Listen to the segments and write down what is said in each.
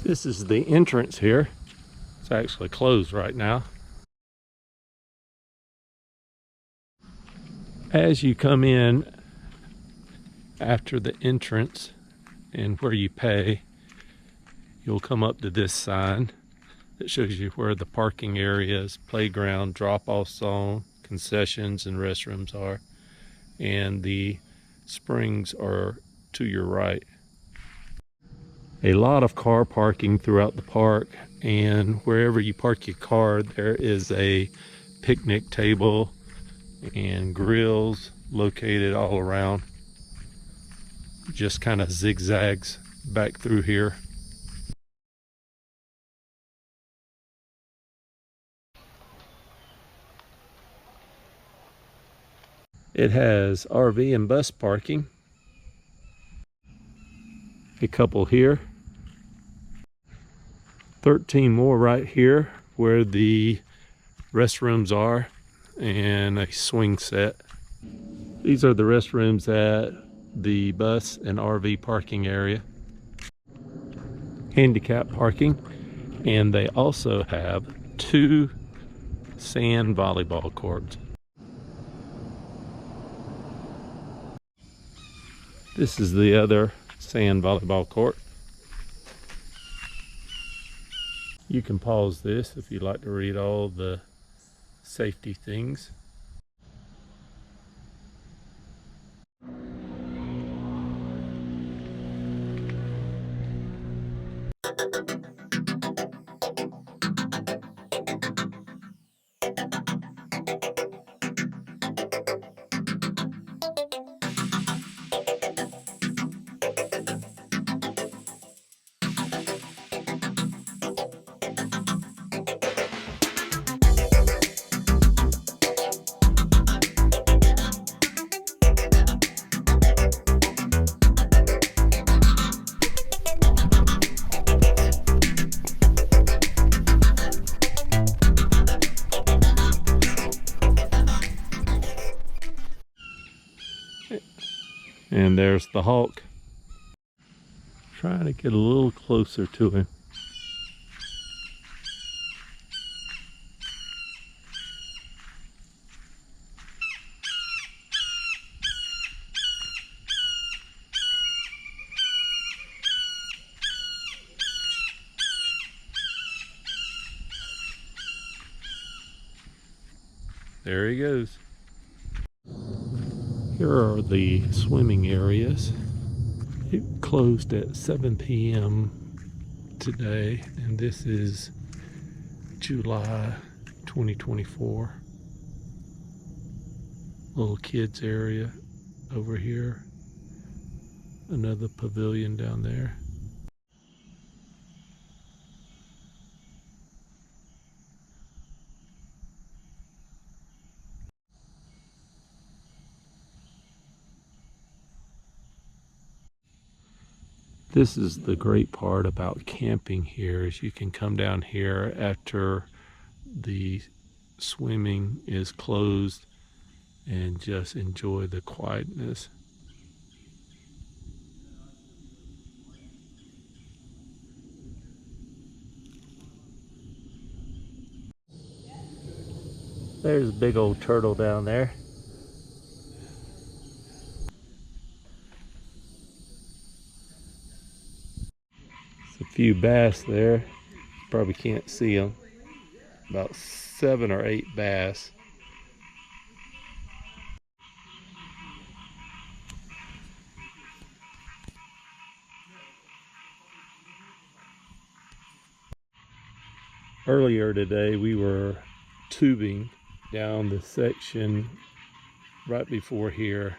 This is the entrance here. It's actually closed right now. As you come in after the entrance and where you pay, you'll come up to this sign that shows you where the parking areas, playground, drop-off zone, concessions, and restrooms are. And the springs are to your right. A lot of car parking throughout the park, and wherever you park your car, there is a picnic table and grills located all around. Just kind of zigzags back through here. It has RV and bus parking. A couple here. 13 more right here where the restrooms are, and a swing set. These are the restrooms at the bus and RV parking area. Handicap parking, and they also have 2 sand volleyball courts. This is the other sand volleyball court. You can pause this if you'd like to read all the safety things. And there's the hawk. Trying to get a little closer to him. There he goes. Here are the swimming areas. It closed at 7 p.m. today, and this is July 2024. Little kids area over here. Another pavilion down there. This is the great part about camping here, is you can come down here after the swimming is closed and just enjoy the quietness. There's a big old turtle down there. A few bass there. Probably can't see them. About 7 or 8 bass. Earlier today we were tubing down the section right before here,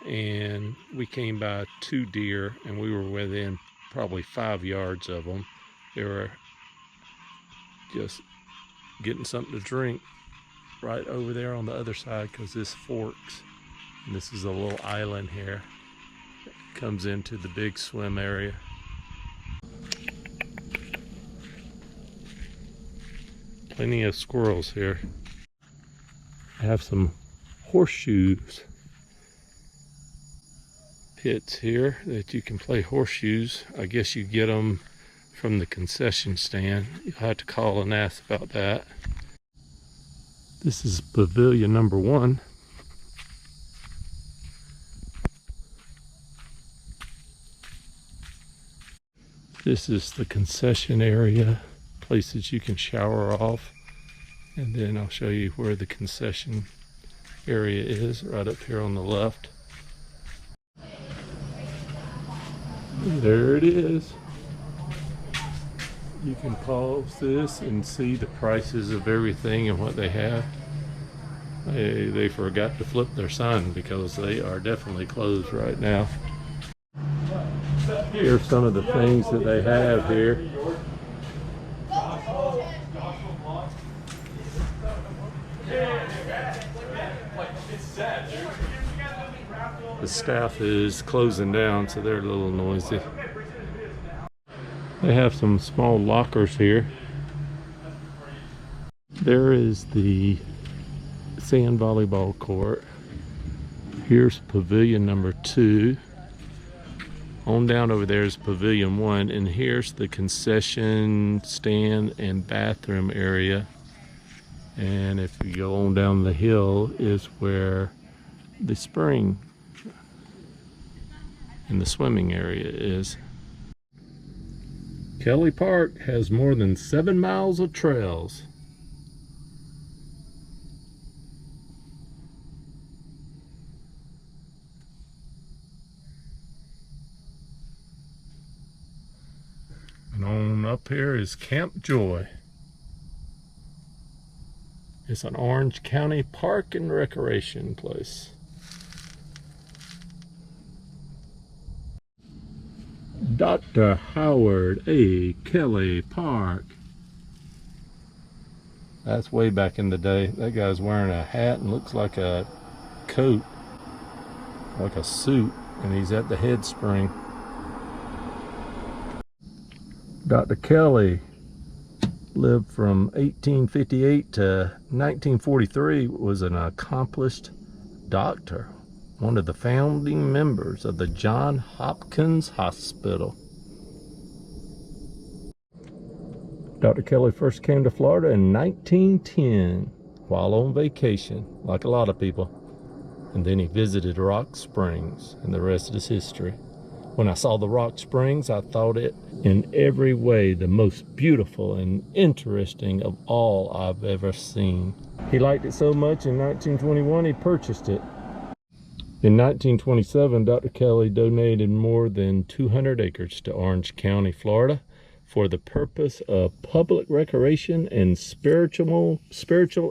and we came by 2 deer, and we were within probably 5 yards of them. They were just getting something to drink right over there on the other side, because this forks, and this is a little island here that comes into the big swim area. Plenty of squirrels here. I have some horseshoes pits here that you can play horseshoes. I guess you get them from the concession stand. You'll have to call and ask about that. This is Pavilion number 1. This is the concession area, places you can shower off. And then I'll show you where the concession area is, right up here on the left. There it is. You can pause this and see the prices of everything and what they have. They forgot to flip their sign because they are definitely closed right now. Here's some of the things that they have here. The staff is closing down, so they're a little noisy. They have some small lockers here. There is the sand volleyball court. Here's Pavilion number 2. On down over there is Pavilion 1, and here's the concession stand and bathroom area. And if you go on down the hill is where the spring and the swimming area is. Kelly Park has more than 7 miles of trails. And on up here is Camp Joy. It's an Orange County park and recreation place. Dr. Howard A. Kelly Park. That's way back in the day. That guy's wearing a hat and looks like a coat, like a suit, and he's at the Headspring. Dr. Kelly lived from 1858 to 1943, was an accomplished doctor, one of the founding members of the Johns Hopkins Hospital. Dr. Kelly first came to Florida in 1910 while on vacation, like a lot of people. And then he visited Rock Springs, and the rest is history. When I saw the Rock Springs, I thought it in every way the most beautiful and interesting of all I've ever seen. He liked it so much in 1921 he purchased it. In 1927, Dr. Kelly donated more than 200 acres to Orange County, Florida, for the purpose of public recreation and spiritual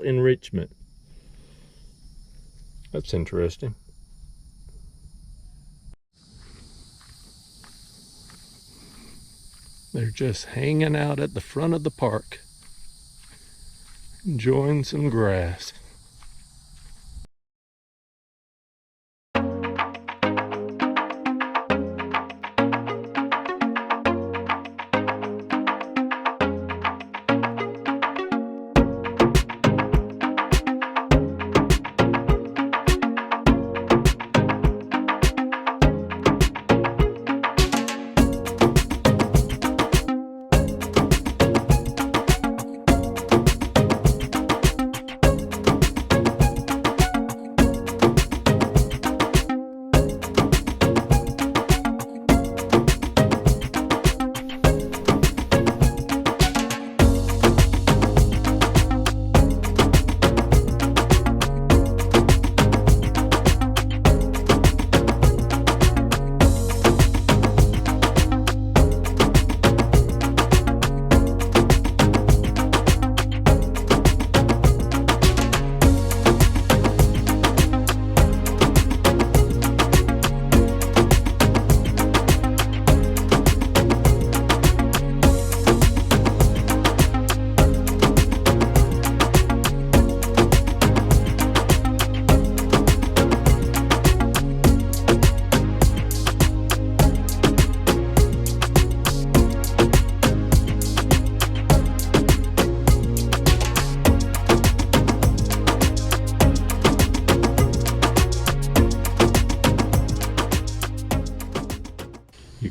enrichment. That's interesting. They're just hanging out at the front of the park, enjoying some grass.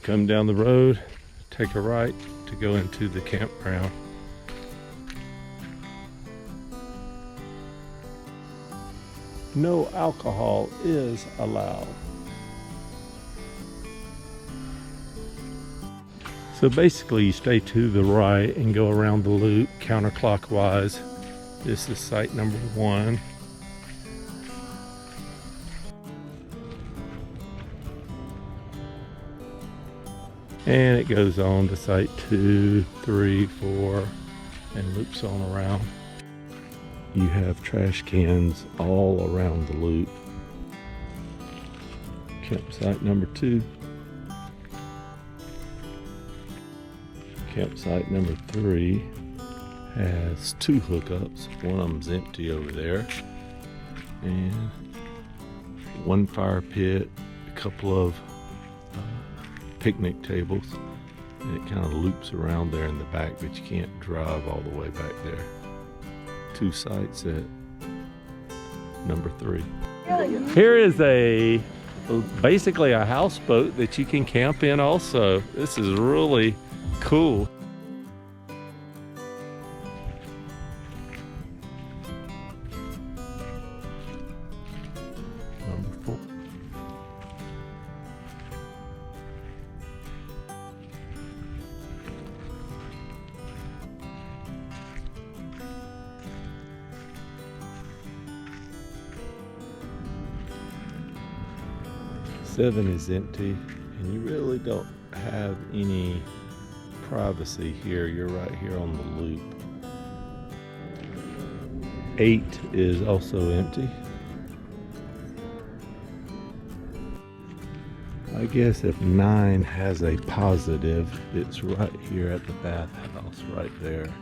Come down the road, take a right to go into the campground. No alcohol is allowed. So basically you stay to the right and go around the loop counterclockwise. This is site number 1. And it goes on to site 2, 3, 4, and loops on around. You have trash cans all around the loop. Campsite number 2. Campsite number 3 has 2 hookups. One of them's empty over there. And 1 fire pit, a couple of picnic tables. And it kind of loops around there in the back, but you can't drive all the way back there. 2 sites at number 3. Here is basically a houseboat that you can camp in also. This is really cool. Number 4. Seven is empty, and you really don't have any privacy here. You're right here on the loop. 8 is also empty. I guess if 9 has a positive, it's right here at the bathhouse, right there.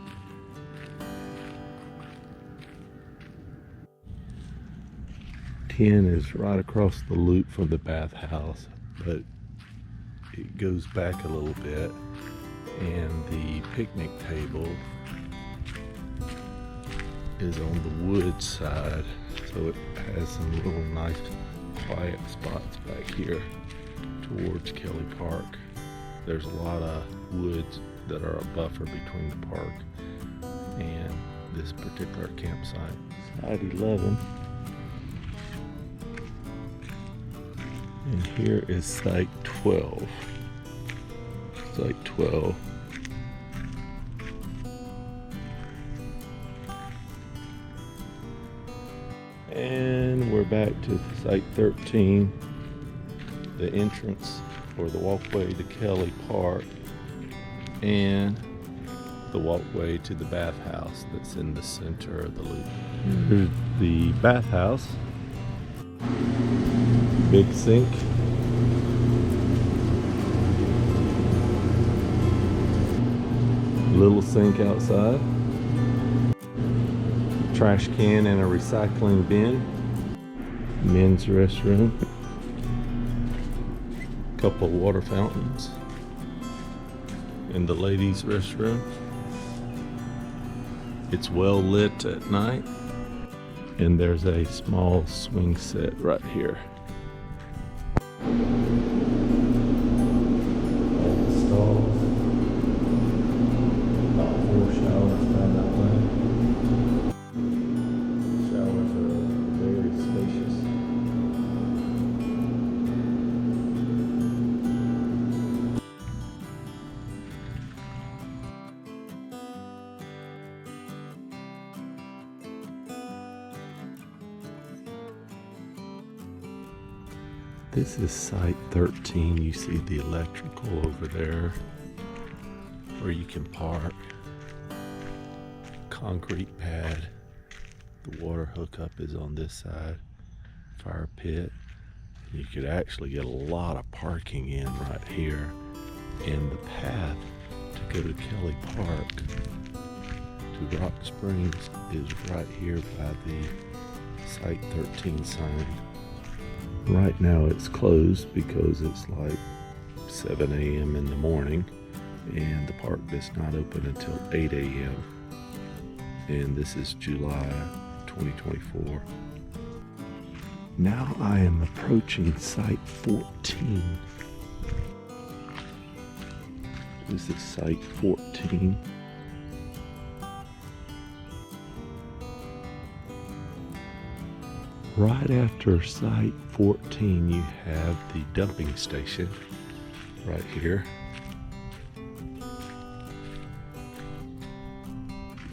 Is right across the loop from the bathhouse, but it goes back a little bit, and the picnic table is on the wood side, so it has some little nice quiet spots back here towards Kelly Park. There's a lot of woods that are a buffer between the park and this particular campsite. Site 11. And here is site 12. Site 12. And we're back to site 13. The entrance or the walkway to Kelly Park and the walkway to the bathhouse that's in the center of the loop. Here's the bathhouse. Big sink. Little sink outside. Trash can and a recycling bin. Men's restroom. Couple water fountains. In the ladies' restroom. It's well lit at night. And there's a small swing set right here. All the stalls. About 4 showers down that way. Showers are very spacious. This is site 13. You see the electrical over there where you can park. Concrete pad. The water hookup is on this side. Fire pit. You could actually get a lot of parking in right here. And the path to go to Kelly Park to Rock Springs is right here by the site 13 sign. Right now it's closed because it's like 7 a.m. in the morning and the park does not open until 8 a.m. and this is July 2024. Now I am approaching site 14. This is site 14. Right after site 14, you have the dumping station right here.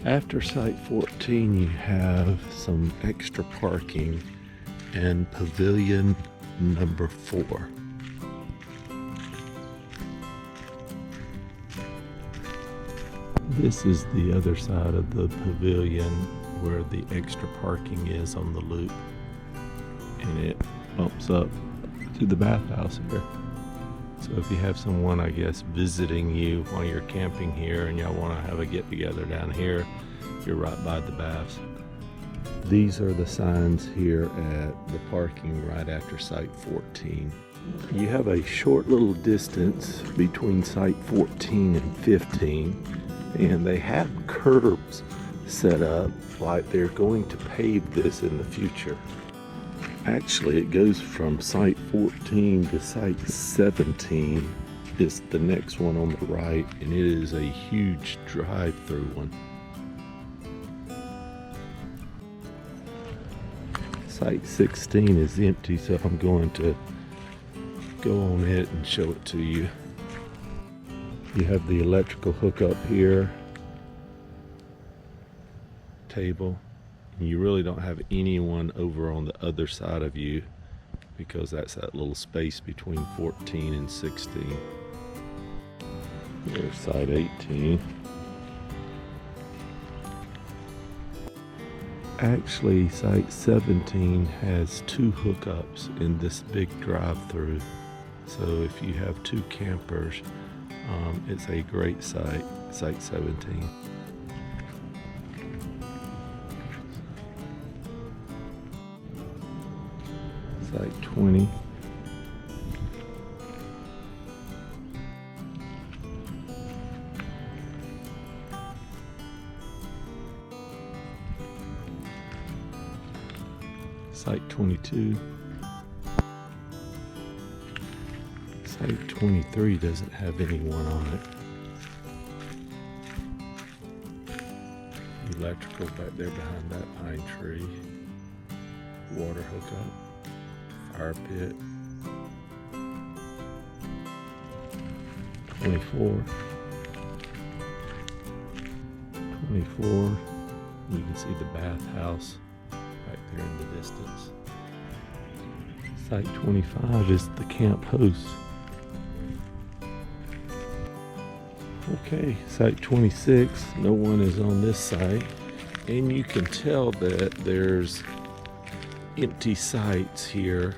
After site 14, you have some extra parking and pavilion number 4. This is the other side of the pavilion where the extra parking is on the loop, and it bumps up to the bathhouse here. So if you have someone, I guess, visiting you while you're camping here and y'all want to have a get-together down here, you're right by the baths. These are the signs here at the parking right after site 14. You have a short little distance between site 14 and 15, and they have curbs set up like they're going to pave this in the future. Actually, it goes from site 14 to site 17. It's the next one on the right, and it is a huge drive-through one. Site 16 is empty, so I'm going to go on it and show it to you. You have the electrical hookup here, table. You really don't have anyone over on the other side of you because that's that little space between 14 and 16. Here's site 18. Actually, site 17 has 2 hookups in this big drive-through. So if you have 2 campers, it's a great site, site 17. Site 20. Site 22. Site 23 doesn't have anyone on it. Electrical back there behind that pine tree. Water hookup. Fire pit. 24. 24. You can see the bathhouse right there in the distance. Site 25 is the camp host. Okay, site 26, no one is on this site, and you can tell that there's empty sites here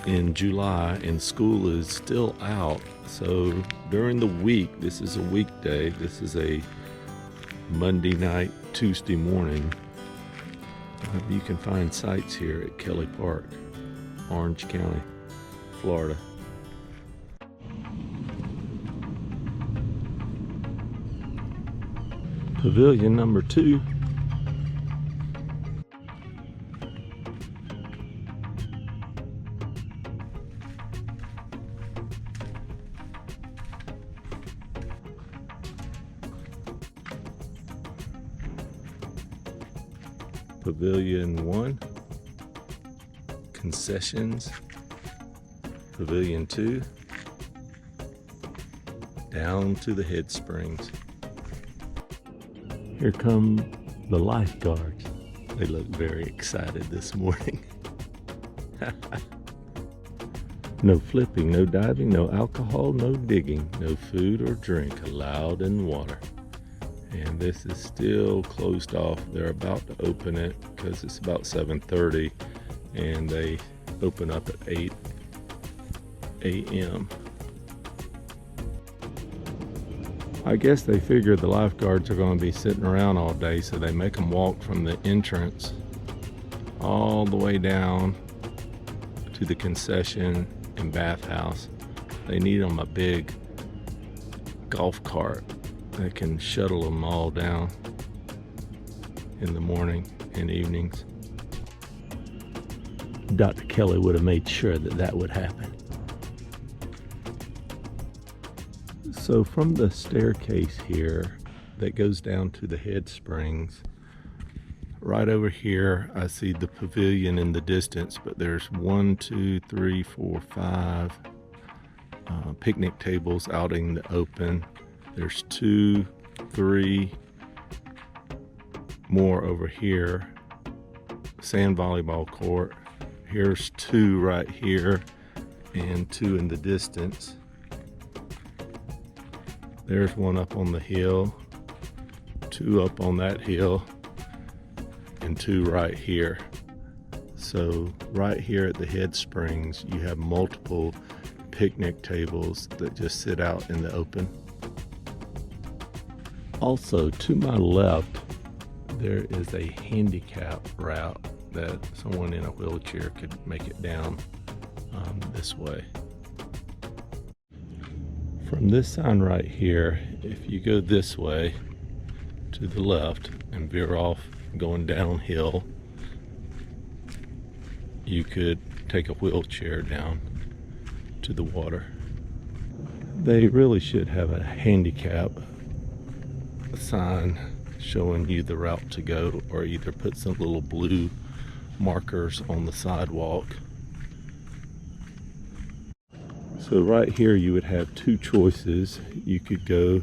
in July and school is still out. So during the week, this is a weekday, this is a Monday night, Tuesday morning, you can find sites here at Kelly Park, Orange County, Florida. Pavilion number 2. Pavilion 1, Concessions, Pavilion 2, down to the Headsprings. Here come the lifeguards. They look very excited this morning. No flipping, no diving, no alcohol, no digging, no food or drink allowed in water. And this is still closed off. They're about to open it because it's about 7:30 and they open up at 8 a.m. I guess they figure the lifeguards are going to be sitting around all day, so they make them walk from the entrance all the way down to the concession and bathhouse. They need them a big golf cart that can shuttle them all down in the morning and evenings. Dr. Kelly would have made sure that that would happen. So from the staircase here that goes down to the Headsprings, right over here I see the Pavilion in the distance, but there's 1, 2, 3, 4, 5 picnic tables out in the open. There's 2, 3 more over here. Sand volleyball court. Here's 2 right here and 2 in the distance. There's 1 up on the hill, 2 up on that hill, and 2 right here. So right here at the Headsprings, you have multiple picnic tables that just sit out in the open. Also, to my left, there is a handicap route that someone in a wheelchair could make it down this way. From this sign right here, if you go this way to the left and veer off going downhill, you could take a wheelchair down to the water. They really should have a handicap sign showing you the route to go, or either put some little blue markers on the sidewalk. So right here you would have 2 choices. You could go,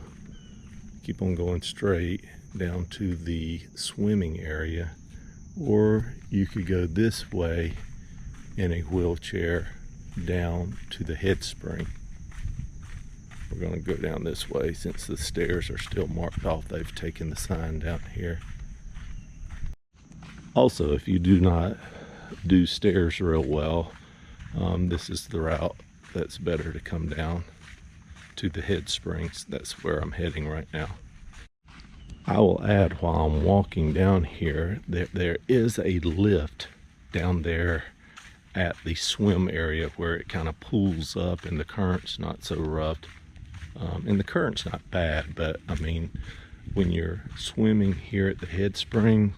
keep on going straight down to the swimming area, or you could go this way in a wheelchair down to the Headspring. We're going to go down this way since the stairs are still marked off. They've taken the sign down here. Also, if you do not do stairs real well, this is the route that's better to come down to the Headsprings. That's where I'm heading right now. I will add, while I'm walking down here, there is a lift down there at the swim area where it kind of pulls up and the current's not so rough. And the current's not bad, but I mean, when you're swimming here at the Headspring,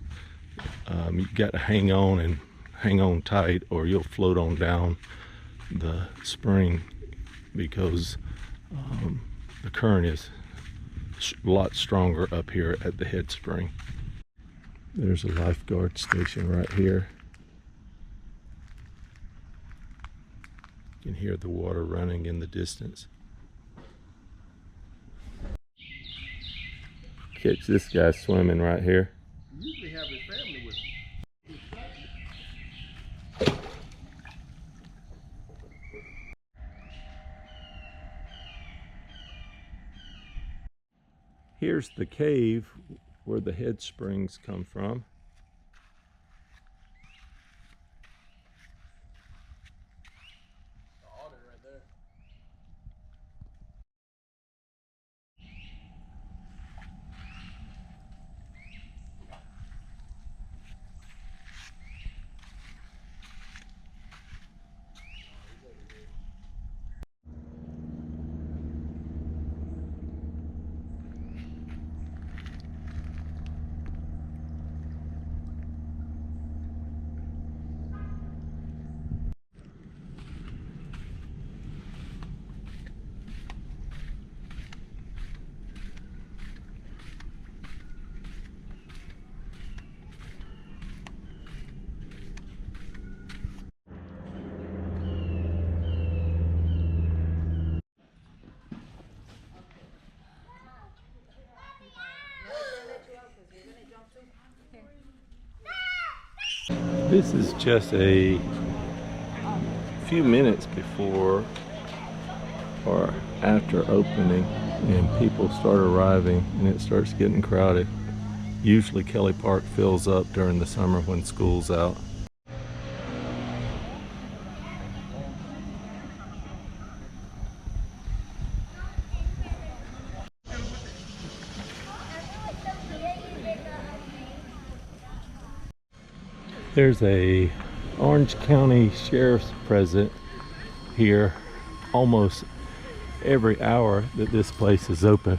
you got to hang on and hang on tight, or you'll float on down the spring, because the current is a lot stronger up here at the Headspring. There's a lifeguard station right here. You can hear the water running in the distance. Catch this guy swimming right here. Usually have his family with him. Here's the cave where the Headsprings come from. The Otter right there. This is just a few minutes before or after opening, and people start arriving and it starts getting crowded. Usually Kelly Park fills up during the summer when school's out. There's a Orange County Sheriff's present here almost every hour that this place is open.